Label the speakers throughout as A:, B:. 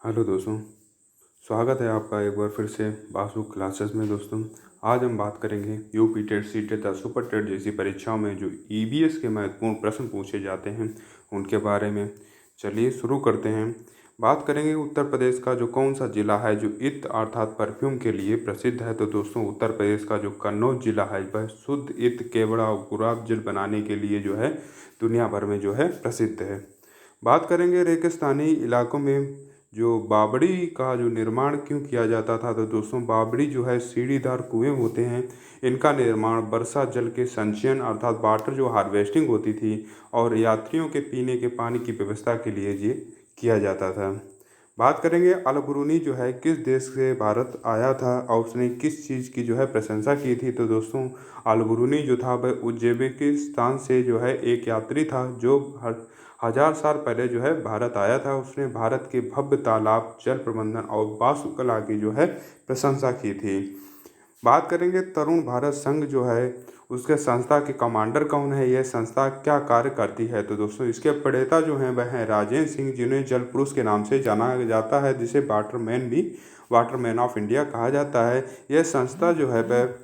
A: Hello दोस्तों, स्वागत है आपका एक बार फिर से बासु क्लासेस में। दोस्तों, आज हम बात करेंगे यूपी टेट, सी टेट तथा सुपर टेट जैसी परीक्षाओं में जो ईवीएस के महत्वपूर्ण प्रश्न पूछे जाते हैं उनके बारे में। चलिए शुरू करते हैं। बात करेंगे उत्तर प्रदेश का जो कौन सा ज़िला है जो इत्र अर्थात परफ्यूम के लिए प्रसिद्ध है। तो दोस्तों, उत्तर प्रदेश का जो कन्नौज जिला है वह शुद्ध इत्र, केवड़ा और गुलाब जल बनाने के लिए जो है दुनिया भर में जो है प्रसिद्ध है। बात करेंगे रेगिस्तानी इलाकों में जो बावड़ी का जो निर्माण क्यों किया जाता था। तो दोस्तों, बावड़ी जो है सीढ़ीदार कुएं होते हैं, इनका निर्माण वर्षा जल के संचयन अर्थात वाटर जो हार्वेस्टिंग होती थी और यात्रियों के पीने के पानी की व्यवस्था के लिए ये किया जाता था। बात करेंगे अल ब्रूनी जो है किस देश से भारत आया था और उसने किस चीज़ की जो है प्रशंसा की थी। तो दोस्तों, अल ब्रूनी जो था वह उज्बेकिस्तान से जो है एक यात्री था जो हजार साल पहले जो है भारत आया था। उसने भारत के भव्य तालाब, जल प्रबंधन और वास्तुकला की जो है प्रशंसा की थी। बात करेंगे तरुण भारत संघ जो है उसके संस्था के कमांडर कौन है, यह संस्था क्या कार्य करती है। तो दोस्तों, इसके प्रणेता जो हैं वह हैं राजेंद्र सिंह, जिन्हें जल पुरुष के नाम से जाना जाता है, जिसे वाटरमैन ऑफ इंडिया कहा जाता है। यह संस्था जो है वह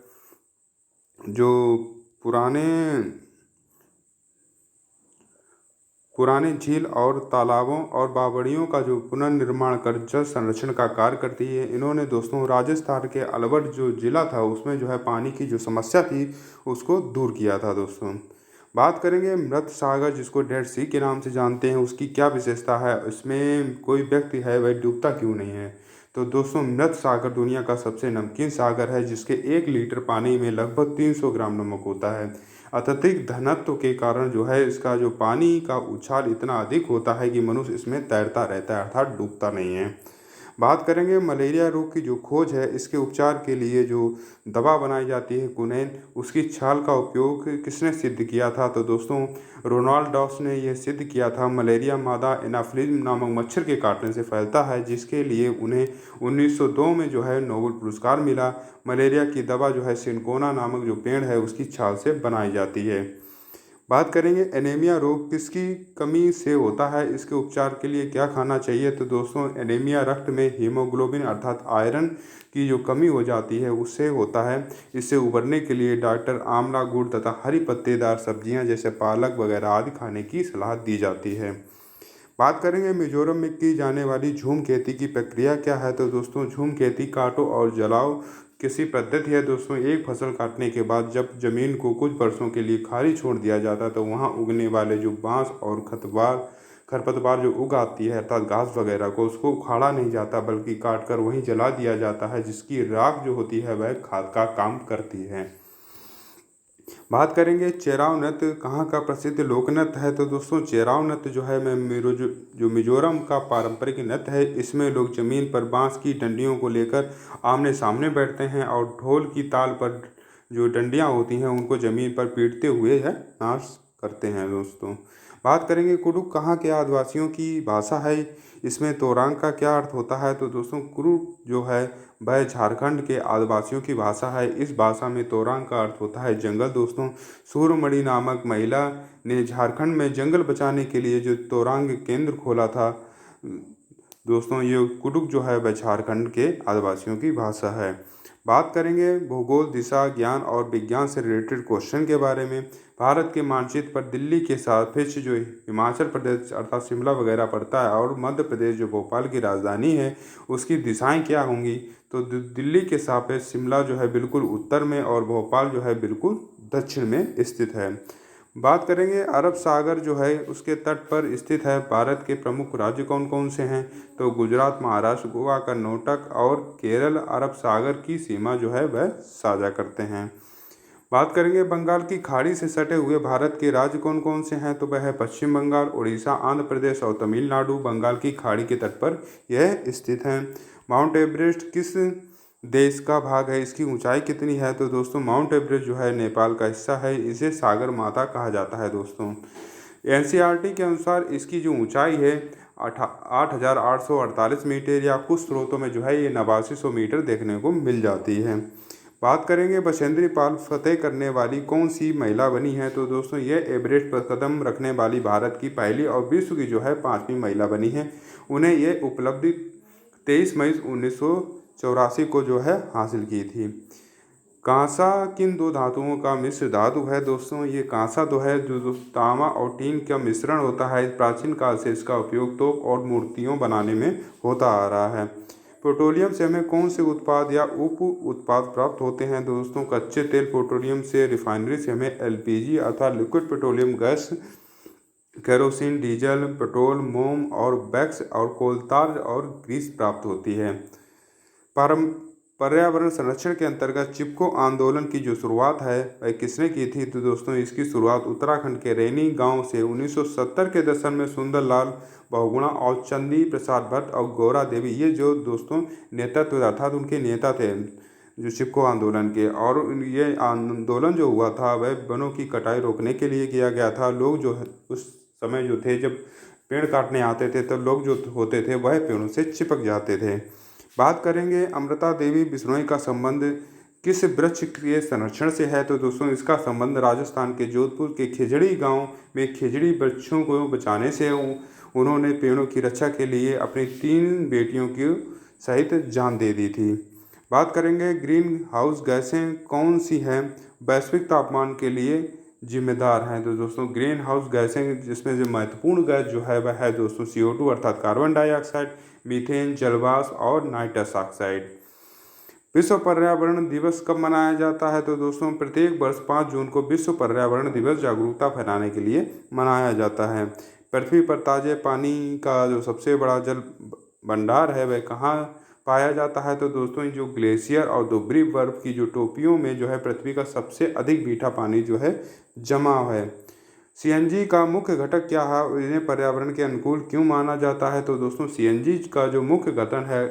A: जो पुराने पुराने झील और तालाबों और बावड़ियों का जो पुनर्निर्माण कर जल संरक्षण का कार्य करती है। इन्होंने दोस्तों राजस्थान के अलवर जो ज़िला था उसमें जो है पानी की जो समस्या थी उसको दूर किया था। दोस्तों, बात करेंगे मृत सागर जिसको डेड सी के नाम से जानते हैं, उसकी क्या विशेषता है, इसमें कोई व्यक्ति है वह डूबता क्यों नहीं है। तो दोस्तों, मृत सागर दुनिया का सबसे नमकीन सागर है जिसके 1 लीटर पानी में लगभग 300 ग्राम नमक होता है। अत्यधिक घनत्व के कारण जो है इसका जो पानी का उछाल इतना अधिक होता है कि मनुष्य इसमें तैरता रहता है अर्थात डूबता नहीं है। बात करेंगे मलेरिया रोग की जो खोज है, इसके उपचार के लिए जो दवा बनाई जाती है कुनैन, उसकी छाल का उपयोग किसने सिद्ध किया था। तो दोस्तों, रोनाल्ड डॉस ने यह सिद्ध किया था। मलेरिया मादा एनाफ्लिज नामक मच्छर के काटने से फैलता है, जिसके लिए उन्हें 1902 में जो है नोबेल पुरस्कार मिला। मलेरिया की दवा जो है सिनकोना नामक जो पेड़ है उसकी छाल से बनाई जाती है। बात करेंगे एनीमिया रोग किसकी कमी से होता है, इसके उपचार के लिए क्या खाना चाहिए। तो दोस्तों, एनीमिया रक्त में हीमोग्लोबिन अर्थात आयरन की जो कमी हो जाती है उससे होता है। इससे उबरने के लिए डॉक्टर आंवला, गुड़ तथा हरी पत्तेदार सब्जियां जैसे पालक वगैरह आदि खाने की सलाह दी जाती है। बात करेंगे मिजोरम में की जाने वाली झूम खेती की प्रक्रिया क्या है। तो दोस्तों, झूम खेती काटो और जलाओ किसी पद्धति है। दोस्तों, एक फसल काटने के बाद जब जमीन को कुछ वर्षों के लिए खाली छोड़ दिया जाता है तो वहाँ उगने वाले जो बांस और खरपतवार जो उग आती है अर्थात घास वगैरह को, उसको उखाड़ा नहीं जाता बल्कि काट कर वहीं जला दिया जाता है, जिसकी राख जो होती है वह खाद का काम करती है। बात करेंगे चेराव नृत्य कहाँ का प्रसिद्ध लोक नृत्य है। तो दोस्तों, चेराव नृत्य जो है जो मिजोरम का पारंपरिक नृत्य है। इसमें लोग जमीन पर बांस की डंडियों को लेकर आमने सामने बैठते हैं और ढोल की ताल पर जो डंडियाँ होती हैं उनको जमीन पर पीटते हुए है नाच करते हैं। दोस्तों, बात करेंगे कुडुख कहाँ के आदिवासियों की भाषा है, इसमें तोरांग का क्या अर्थ होता है। तो दोस्तों, कुडुख जो है वह झारखंड के आदिवासियों की भाषा है। इस भाषा में तोरांग का अर्थ होता है जंगल। दोस्तों, सूर्यमणि नामक महिला ने झारखंड में जंगल बचाने के लिए जो तोरांग केंद्र खोला था। दोस्तों, ये कुडुख जो है वह झारखंड के आदिवासियों की भाषा है। बात करेंगे भूगोल, दिशा ज्ञान और विज्ञान से रिलेटेड क्वेश्चन के बारे में। भारत के मानचित्र पर दिल्ली के सापेक्ष जो हिमाचल प्रदेश अर्थात शिमला वगैरह पड़ता है और मध्य प्रदेश जो भोपाल की राजधानी है उसकी दिशाएं क्या होंगी। तो दिल्ली के सापेक्ष शिमला जो है बिल्कुल उत्तर में और भोपाल जो है बिल्कुल दक्षिण में स्थित है। बात करेंगे अरब सागर जो है उसके तट पर स्थित है। भारत के प्रमुख राज्य कौन कौन से हैं। तो गुजरात, महाराष्ट्र, गोवा, कर्नाटक और केरल अरब सागर की सीमा जो है वह साझा करते हैं। बात करेंगे बंगाल की खाड़ी से सटे हुए भारत के राज्य कौन कौन से हैं। तो वह है पश्चिम बंगाल, उड़ीसा, आंध्र प्रदेश और तमिलनाडु बंगाल की खाड़ी के तट पर यह स्थित हैं। माउंट एवरेस्ट किस देश का भाग है, इसकी ऊंचाई कितनी है। तो दोस्तों, माउंट एवरेस्ट जो है नेपाल का हिस्सा है, इसे सागर माता कहा जाता है। दोस्तों, एनसीईआरटी के अनुसार इसकी जो ऊंचाई है 8,848 मीटर या कुछ स्रोतों में जो है ये 8900 मीटर देखने को मिल जाती है। बात करेंगे बछेंद्री पाल फतेह करने वाली कौन सी महिला बनी है। तो दोस्तों, ये एवरेस्ट पर कदम रखने वाली भारत की पहली और विश्व की जो है 5वीं महिला बनी है। उन्हें ये उपलब्धि 23 मई 1984 को जो है हासिल की थी। कांसा किन दो धातुओं का मिश्र धातु है दोस्तों? ये कांसा तो है जो तांबा और टीन का मिश्रण होता है। प्राचीन काल से इसका उपयोग तोप और मूर्तियों बनाने में होता आ रहा है। पेट्रोलियम से हमें कौन से उत्पाद या उप उत्पाद प्राप्त होते हैं दोस्तों? कच्चे तेल पेट्रोलियम से, रिफाइनरी से हमें एलपीजी अर्थात liquid petroleum gas, kerosene, diesel, petrol, मोम और वैक्स और कोलतार और ग्रीस प्राप्त होती है। पर्यावरण संरक्षण के अंतर्गत चिपको आंदोलन की जो शुरुआत है वह किसने की थी? तो दोस्तों इसकी शुरुआत उत्तराखंड के रैनी गांव से 1970 के दशक में सुंदरलाल बहुगुणा और चंदी प्रसाद भट्ट और गौरा देवी, ये जो दोस्तों नेतृत्व अर्थात उनके नेता थे जो चिपको आंदोलन के। और ये आंदोलन जो हुआ था वह वनों की कटाई रोकने के लिए किया गया था। लोग जो है उस समय जो थे जब पेड़ काटने आते थे तो लोग जो होते थे वह पेड़ों से चिपक जाते थे। बात करेंगे अमृता देवी बिश्नोई का संबंध किस वृक्ष के संरक्षण से है? तो दोस्तों इसका संबंध राजस्थान के जोधपुर के खिजड़ी गांव में खिजड़ी वृक्षों को बचाने से उन्होंने पेड़ों की रक्षा के लिए अपनी 3 बेटियों की सहित जान दे दी थी। बात करेंगे ग्रीन हाउस गैसें कौन सी हैं वैश्विक तापमान के लिए जिम्मेदार हैं? तो दोस्तों ग्रीन हाउस गैसें जिसमें जो महत्वपूर्ण गैस जो है वह है दोस्तों CO2 अर्थात कार्बन डाइऑक्साइड, मीथेन, जलवाष्प और नाइट्रस ऑक्साइड। विश्व पर्यावरण दिवस कब मनाया जाता है? तो दोस्तों प्रत्येक वर्ष 5 जून को विश्व पर्यावरण दिवस जागरूकता फैलाने के लिए मनाया जाता है। पृथ्वी पर ताजे पानी का जो सबसे बड़ा जल भंडार है वह कहाँ पाया जाता है? तो दोस्तों जो ग्लेशियर और दुबरी बर्फ की जो टोपियों में जो है पृथ्वी का सबसे अधिक मीठा पानी जो है जमा है। सीएनजी का मुख्य घटक क्या है? इन्हें पर्यावरण के अनुकूल क्यों माना जाता है? तो दोस्तों सीएनजी का जो मुख्य घटक है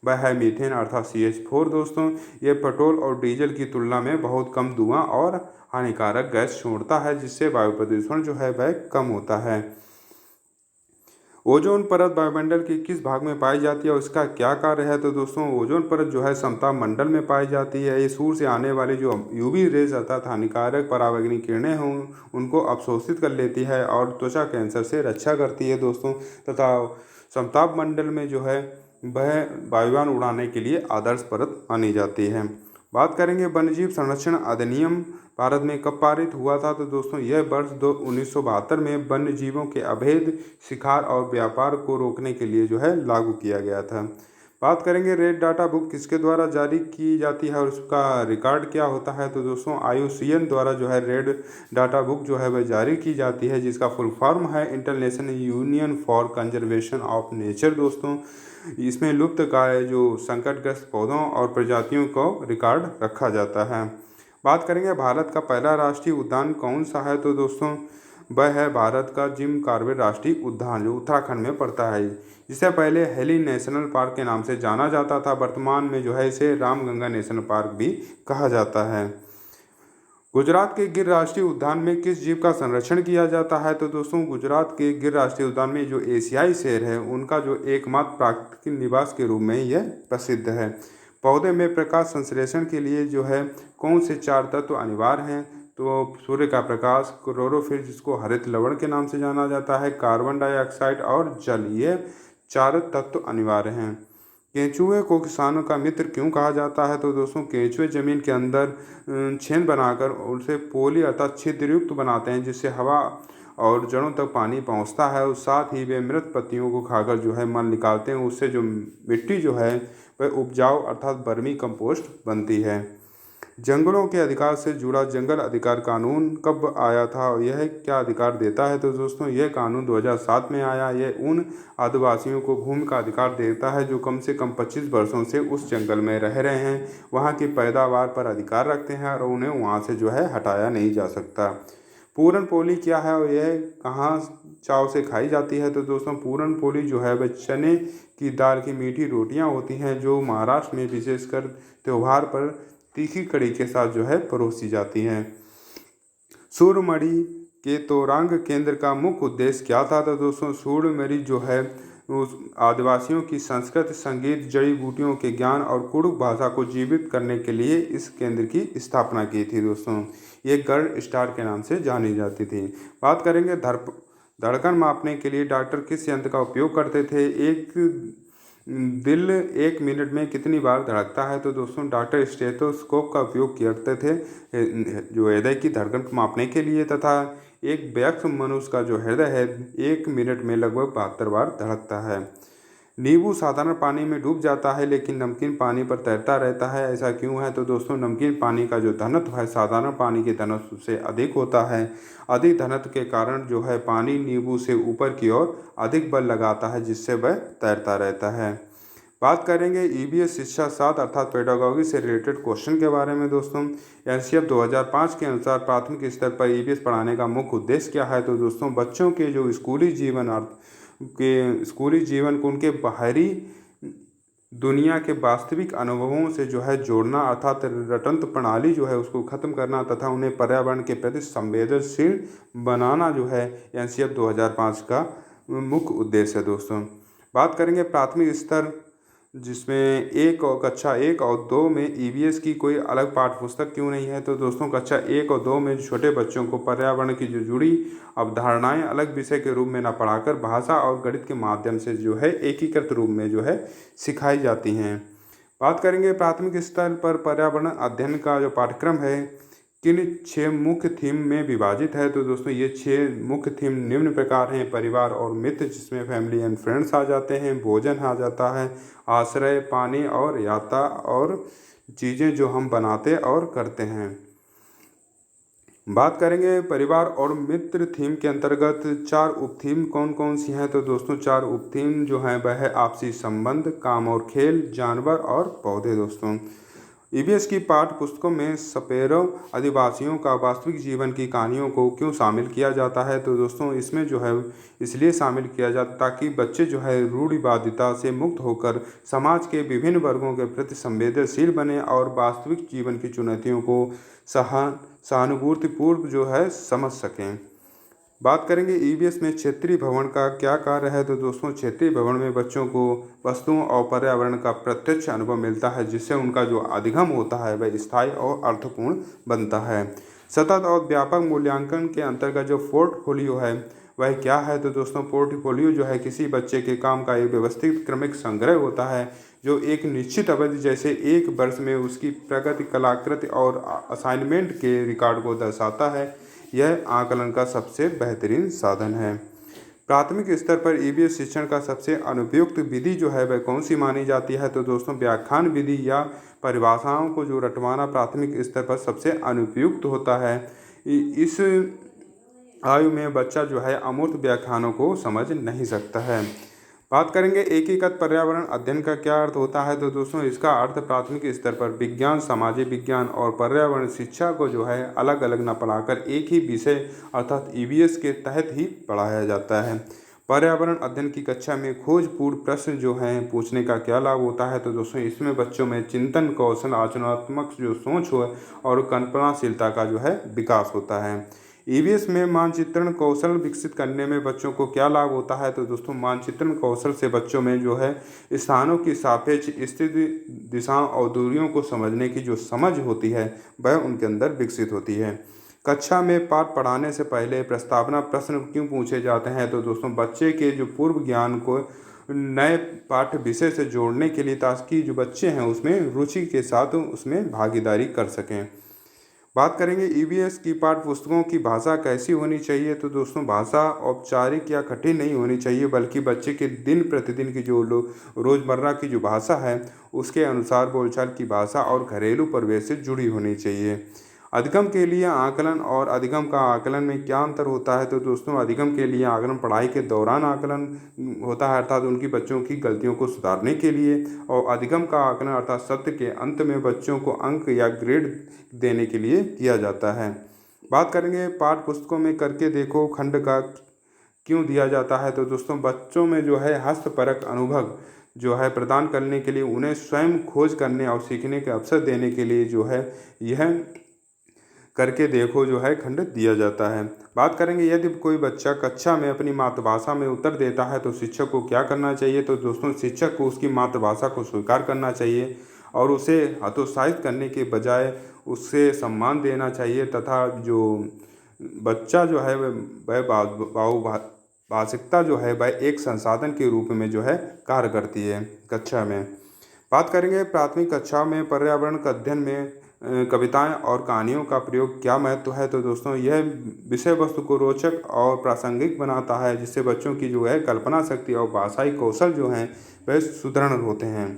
A: वह है मीथेन अर्थात CH4 दोस्तों। ये पेट्रोल और डीजल की तुलना में बहुत कम धुआं और हानिकारक गैस छोड़ता है, जिससे वायु प्रदूषण जो है वह कम होता है। ओजोन परत वायुमंडल के किस भाग में पाई जाती है और इसका क्या कार्य है? तो दोस्तों ओजोन परत जो है समताप मंडल में पाई जाती है। ये सूर्य से आने वाली जो यूवी रेज अर्थात हानिकारक पराबैंगनी किरणें हों उनको अवशोषित कर लेती है और त्वचा कैंसर से रक्षा करती है दोस्तों। तथा समताप मंडल में जो है वह वायुयान उड़ाने के लिए आदर्श परत मानी जाती है। बात करेंगे वन्यजीव संरक्षण अधिनियम भारत में कब पारित हुआ था? तो दोस्तों यह वर्ष 1972 में वन्य जीवों के अवैध शिकार और व्यापार को रोकने के लिए जो है लागू किया गया था। बात करेंगे रेड डाटा बुक किसके द्वारा जारी की जाती है और उसका रिकॉर्ड क्या होता है? तो दोस्तों IUCN द्वारा जो है रेड डाटा बुक जो है वह जारी की जाती है, जिसका फुल फॉर्म है international union for conservation of nature दोस्तों। इसमें लुप्त काय जो संकटग्रस्त पौधों और प्रजातियों को रिकॉर्ड रखा जाता है। बात करेंगे भारत का पहला राष्ट्रीय उद्यान कौन सा है? तो दोस्तों वह है भारत का जिम कॉर्बेट राष्ट्रीय उद्यान जो उत्तराखंड में पड़ता है। जिसे पहले हेली नेशनल पार्क के नाम से जाना जाता था, वर्तमान में जो है इसे रामगंगा नेशनल पार्क भी कहा जाता है। गुजरात के गिर राष्ट्रीय उद्यान में किस जीव का संरक्षण किया जाता है? तो दोस्तों गुजरात के गिर राष्ट्रीय उद्यान में जो एशियाई शेर है उनका जो एकमात्र प्राकृतिक निवास के रूप में यह प्रसिद्ध है। पौधे में प्रकाश संश्लेषण के लिए जो है कौन से 4 तत्व अनिवार्य हैं? तो सूर्य का प्रकाश, क्लोरोफिल जिसको हरित लवण के नाम से जाना जाता है, कार्बन डाइऑक्साइड और जल, ये 4 तत्व अनिवार्य हैं। केंचुए को किसानों का मित्र क्यों कहा जाता है? तो दोस्तों केंचुए जमीन के अंदर छेद बनाकर उसे पोली अर्थात छिद्रयुक्त बनाते हैं, जिससे हवा और जड़ों तक पानी पहुंचता है और साथ ही वे मृत पत्तियों को खाकर जो है मल निकालते हैं। उससे जो मिट्टी जो है वह उपजाऊ अर्थात वर्मी कंपोस्ट बनती है। जंगलों के अधिकार से जुड़ा जंगल अधिकार कानून कब आया था और यह क्या अधिकार देता है? तो दोस्तों यह कानून 2007 में आया। यह उन आदिवासियों को भूमि का अधिकार देता है जो कम से कम 25 वर्षों से उस जंगल में रह रहे हैं, वहाँ की पैदावार पर अधिकार रखते हैं और उन्हें वहाँ से जो है हटाया नहीं जा सकता। पूरन पोली क्या है और यह कहाँ चाव से खाई जाती है? तो दोस्तों पूरन पोली जो है वह चने की दाल की मीठी रोटियाँ होती हैं जो महाराष्ट्र में विशेषकर त्यौहार पर तीखी कड़ी के साथ जो है परोसी जाती हैं। सूर्यमणि के तोरांग केंद्र का मुख्य उद्देश्य क्या था? तो दोस्तों सूर्यमणि जो है उस आदिवासियों की संस्कृत, संगीत, जड़ी बूटियों के ज्ञान और कुड़ुक भाषा को जीवित करने के लिए इस केंद्र की स्थापना की थी दोस्तों। ये गढ़ स्टार के नाम से जानी जाती थी। बात करेंगे धड़कन मापने के लिए डॉक्टर किस यंत्र का उपयोग करते थे? एक दिल 1 मिनट में कितनी बार धड़कता है? तो दोस्तों डॉक्टर स्टेथोस्कोप का उपयोग करते थे जो हृदय की धड़कन को मापने के लिए, तथा एक वयस्क मनुष्य का जो हृदय है 1 मिनट में लगभग 72 बार धड़कता है। नींबू साधारण पानी में डूब जाता है लेकिन नमकीन पानी पर तैरता रहता है, ऐसा क्यों है? तो दोस्तों नमकीन पानी का जो घनत्व है साधारण पानी के घनत्व से अधिक होता है। अधिक घनत्व के कारण जो है पानी नींबू से ऊपर की ओर अधिक बल लगाता है, जिससे वह तैरता रहता है। बात करेंगे ईबीएस शिक्षा 7 अर्थात पेडागॉजी से रिलेटेड क्वेश्चन के बारे में दोस्तों। एनसीएफ 2005 के अनुसार प्राथमिक स्तर पर ईबीएस पढ़ाने का मुख्य उद्देश्य क्या है? तो दोस्तों बच्चों के जो स्कूली जीवन को उनके बाहरी दुनिया के वास्तविक अनुभवों से जो है जोड़ना, अर्थात रटंत प्रणाली जो है उसको ख़त्म करना तथा उन्हें पर्यावरण के प्रति संवेदनशील बनाना जो है एनसीएफ 2005 का मुख्य उद्देश्य है दोस्तों। बात करेंगे प्राथमिक स्तर, जिसमें कक्षा 1 और 2 में ईवीएस की कोई अलग पाठ्य पुस्तक क्यों नहीं है? तो दोस्तों कक्षा 1 और 2 में छोटे बच्चों को पर्यावरण की जो जुड़ी अवधारणाएं अलग विषय के रूप में न पढ़ाकर भाषा और गणित के माध्यम से जो है एकीकृत रूप में जो है सिखाई जाती हैं। बात करेंगे प्राथमिक स्तर पर पर्यावरण अध्ययन का जो पाठ्यक्रम है किन 6 मुख्य थीम में विभाजित है? तो दोस्तों ये 6 मुख्य थीम निम्न प्रकार हैं। परिवार और मित्र, जिसमें फैमिली एंड फ्रेंड्स आ जाते हैं। भोजन आ जाता है। आश्रय, पानी और यात्रा और चीज़ें जो हम बनाते और करते हैं। बात करेंगे परिवार और मित्र थीम के अंतर्गत 4 उपथीम कौन कौन सी हैं? तो दोस्तों 4 उपथीम जो हैं वह है आपसी संबंध, काम और खेल, जानवर और पौधे दोस्तों। ईवीएस की पाठ्य पुस्तकों में सपेरों आदिवासियों का वास्तविक जीवन की कहानियों को क्यों शामिल किया जाता है? तो दोस्तों इसमें जो है इसलिए शामिल किया जाता ताकि बच्चे जो है रूढ़िवादिता से मुक्त होकर समाज के विभिन्न वर्गों के प्रति संवेदनशील बने और वास्तविक जीवन की चुनौतियों को सहानुभूतिपूर्व जो है समझ सकें। बात करेंगे ईवीएस में क्षेत्रीय भ्रमण का क्या कार्य है? तो दोस्तों क्षेत्रीय भ्रमण में बच्चों को वस्तुओं और पर्यावरण का प्रत्यक्ष अनुभव मिलता है, जिससे उनका जो अधिगम होता है वह स्थायी और अर्थपूर्ण बनता है। सतत और व्यापक मूल्यांकन के अंतर्गत जो पोर्टफोलियो है वह क्या है? तो दोस्तों पोर्टफोलियो जो है किसी बच्चे के काम का एक व्यवस्थित क्रमिक संग्रह होता है जो एक निश्चित अवधि जैसे 1 वर्ष में उसकी प्रगति, कलाकृति और असाइनमेंट के रिकॉर्ड को दर्शाता है। यह आकलन का सबसे बेहतरीन साधन है। प्राथमिक स्तर पर ईवीएस शिक्षण का सबसे अनुपयुक्त विधि जो है वह कौन सी मानी जाती है? तो दोस्तों व्याख्यान विधि या परिभाषाओं को जो रटवाना प्राथमिक स्तर पर सबसे अनुपयुक्त होता है। इस आयु में बच्चा जो है अमूर्त व्याख्यानों को समझ नहीं सकता है। बात करेंगे एकीकृत पर्यावरण अध्ययन का क्या अर्थ होता है? तो दोस्तों इसका अर्थ प्राथमिक स्तर पर विज्ञान, सामाजिक विज्ञान और पर्यावरण शिक्षा को जो है अलग अलग न पढ़ाकर एक ही विषय अर्थात ईवीएस के तहत ही पढ़ाया जाता है। पर्यावरण अध्ययन की कक्षा में खोजपूर्ण प्रश्न जो हैं पूछने का क्या लाभ होता है? तो दोस्तों इसमें बच्चों में चिंतन कौशल, आचरणात्मक जो सोच हो और कल्पनाशीलता का जो है विकास होता है। ईवीएस में मानचित्रण कौशल विकसित करने में बच्चों को क्या लाभ होता है? तो दोस्तों मानचित्रण कौशल से बच्चों में जो है स्थानों की सापेक्ष स्थिति, दिशाओं और दूरियों को समझने की जो समझ होती है वह उनके अंदर विकसित होती है। कक्षा में पाठ पढ़ाने से पहले प्रस्तावना प्रश्न क्यों पूछे जाते हैं? तो दोस्तों बच्चे के जो पूर्व ज्ञान को नए पाठ्य विषय से जोड़ने के लिए, ताकि जो बच्चे हैं उसमें रुचि के साथ उसमें भागीदारी कर सकें। बात करेंगे ईवीएस की पाठ्य पुस्तकों की भाषा कैसी होनी चाहिए? तो दोस्तों भाषा औपचारिक या कठिन नहीं होनी चाहिए, बल्कि बच्चे के दिन प्रतिदिन की जो रोज़मर्रा की जो भाषा है उसके अनुसार बोलचाल की भाषा और घरेलू परिवेश से जुड़ी होनी चाहिए। अधिगम के लिए आकलन और अधिगम का आकलन में क्या अंतर होता है? तो दोस्तों अधिगम के लिए आकलन पढ़ाई के दौरान आकलन होता है, अर्थात उनकी बच्चों की गलतियों को सुधारने के लिए, और अधिगम का आकलन अर्थात सत्र के अंत में बच्चों को अंक या ग्रेड देने के लिए किया जाता है। बात करेंगे पाठ्य पुस्तकों में करके देखो खंड का क्यों दिया जाता है? तो दोस्तों बच्चों में जो है हस्तपरक अनुभव जो है प्रदान करने के लिए, उन्हें स्वयं खोज करने और सीखने के अवसर देने के लिए जो है यह करके देखो जो है खंड दिया जाता है। बात करेंगे यदि कोई बच्चा कक्षा में अपनी मातृभाषा में उत्तर देता है तो शिक्षक को क्या करना चाहिए? तो दोस्तों शिक्षक को उसकी मातृभाषा को स्वीकार करना चाहिए और उसे हतोत्साहित करने के बजाय उससे सम्मान देना चाहिए, तथा जो बच्चा जो है वह भाषिकता जो है वह एक संसाधन के रूप में जो है कार्य करती है। कक्षा में बात करेंगे प्राथमिक कक्षा में पर्यावरण का अध्ययन में कविताएं और कहानियों का प्रयोग क्या महत्व है। तो दोस्तों यह विषय वस्तु को रोचक और प्रासंगिक बनाता है, जिससे बच्चों की जो है कल्पना शक्ति और भाषाई कौशल जो हैं वह सुदृढ़ होते हैं।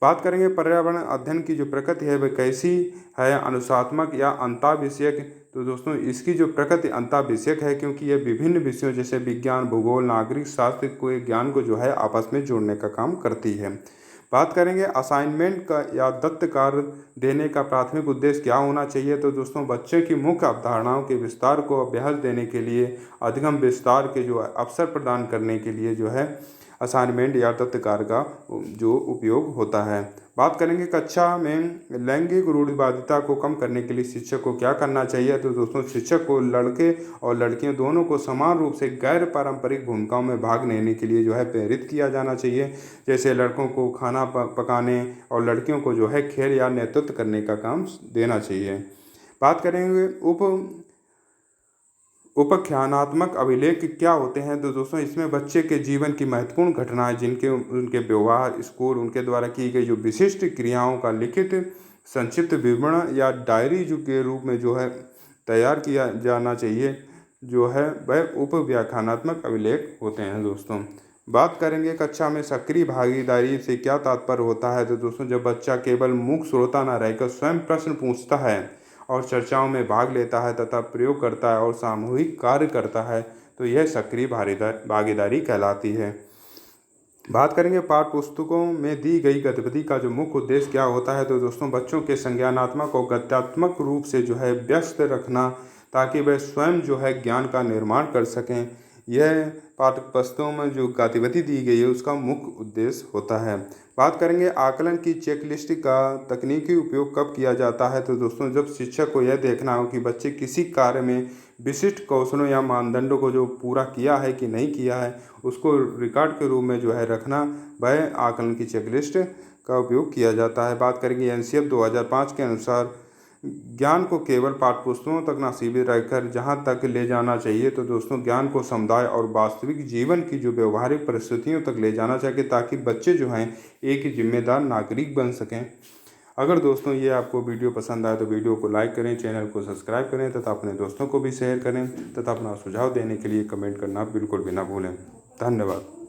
A: बात करेंगे पर्यावरण अध्ययन की जो प्रकृति है वह कैसी है, अनुशात्मक या अंतःविषयक। तो दोस्तों इसकी जो प्रकृति अंतःविषयक है, क्योंकि यह विभिन्न विषयों जैसे विज्ञान, भूगोल, नागरिक शास्त्र को ज्ञान को जो है आपस में जोड़ने का काम करती है। बात करेंगे असाइनमेंट का या दत्त कार्य देने का प्राथमिक उद्देश्य क्या होना चाहिए। तो दोस्तों बच्चे की मुख्य अवधारणाओं के विस्तार को अभ्यास देने के लिए, अधिगम विस्तार के जो अवसर प्रदान करने के लिए जो है असाइनमेंट या दत्त कार्य का जो उपयोग होता है। बात करेंगे कक्षा में लैंगिक रूढ़िवादिता को कम करने के लिए शिक्षक को क्या करना चाहिए। तो दोस्तों शिक्षक को लड़के और लड़कियों दोनों को समान रूप से गैर पारंपरिक भूमिकाओं में भाग लेने के लिए जो है प्रेरित किया जाना चाहिए। जैसे लड़कों को खाना पकाने और लड़कियों को जो है खेल या नेतृत्व करने का काम देना चाहिए। बात करेंगे उपाख्यानात्मक अभिलेख क्या होते हैं। तो दोस्तों इसमें बच्चे के जीवन की महत्वपूर्ण घटनाएं, जिनके उनके व्यवहार, स्कूल, उनके द्वारा की गई जो विशिष्ट क्रियाओं का लिखित संक्षिप्त विवरण या डायरी जो के रूप में जो है तैयार किया जाना चाहिए, जो है वह उपव्याख्यानात्मक अभिलेख होते हैं। दोस्तों बात करेंगे कक्षा में सक्रिय भागीदारी से क्या तात्पर्य होता है। तो दोस्तों जब बच्चा केवल मूक श्रोता न रहकर स्वयं प्रश्न पूछता है और चर्चाओं में भाग लेता है तथा प्रयोग करता है और सामूहिक कार्य करता है, तो यह सक्रिय भागीदारी कहलाती है। बात करेंगे पाठ्य पुस्तकों में दी गई गतिविधि का जो मुख्य उद्देश्य क्या होता है। तो दोस्तों बच्चों के संज्ञानात्मक और गत्यात्मक रूप से जो है व्यस्त रखना, ताकि वह स्वयं जो है ज्ञान का निर्माण कर सकें। यह पाठ्य पुस्तकों में जो गतिविधि दी गई है उसका मुख्य उद्देश्य होता है। बात करेंगे आकलन की चेकलिस्ट का तकनीकी उपयोग कब किया जाता है। तो दोस्तों जब शिक्षक को यह देखना हो कि बच्चे किसी कार्य में विशिष्ट कौशलों या मानदंडों को जो पूरा किया है कि नहीं किया है, उसको रिकॉर्ड के रूप में जो है रखना, वह आकलन की चेकलिस्ट का उपयोग किया जाता है। बात करेंगे एनसीएफ 2005 के अनुसार ज्ञान को केवल पाठ्यपुस्तकों तक न सीमित रहकर जहाँ तक ले जाना चाहिए। तो दोस्तों ज्ञान को समुदाय और वास्तविक जीवन की जो व्यवहारिक परिस्थितियों तक ले जाना चाहिए, ताकि बच्चे जो हैं एक जिम्मेदार नागरिक बन सकें। अगर दोस्तों ये आपको वीडियो पसंद आए तो वीडियो को लाइक करें, चैनल को सब्सक्राइब करें तथा अपने दोस्तों को भी शेयर करें तथा अपना सुझाव देने के लिए कमेंट करना बिल्कुल भी ना भूलें। धन्यवाद।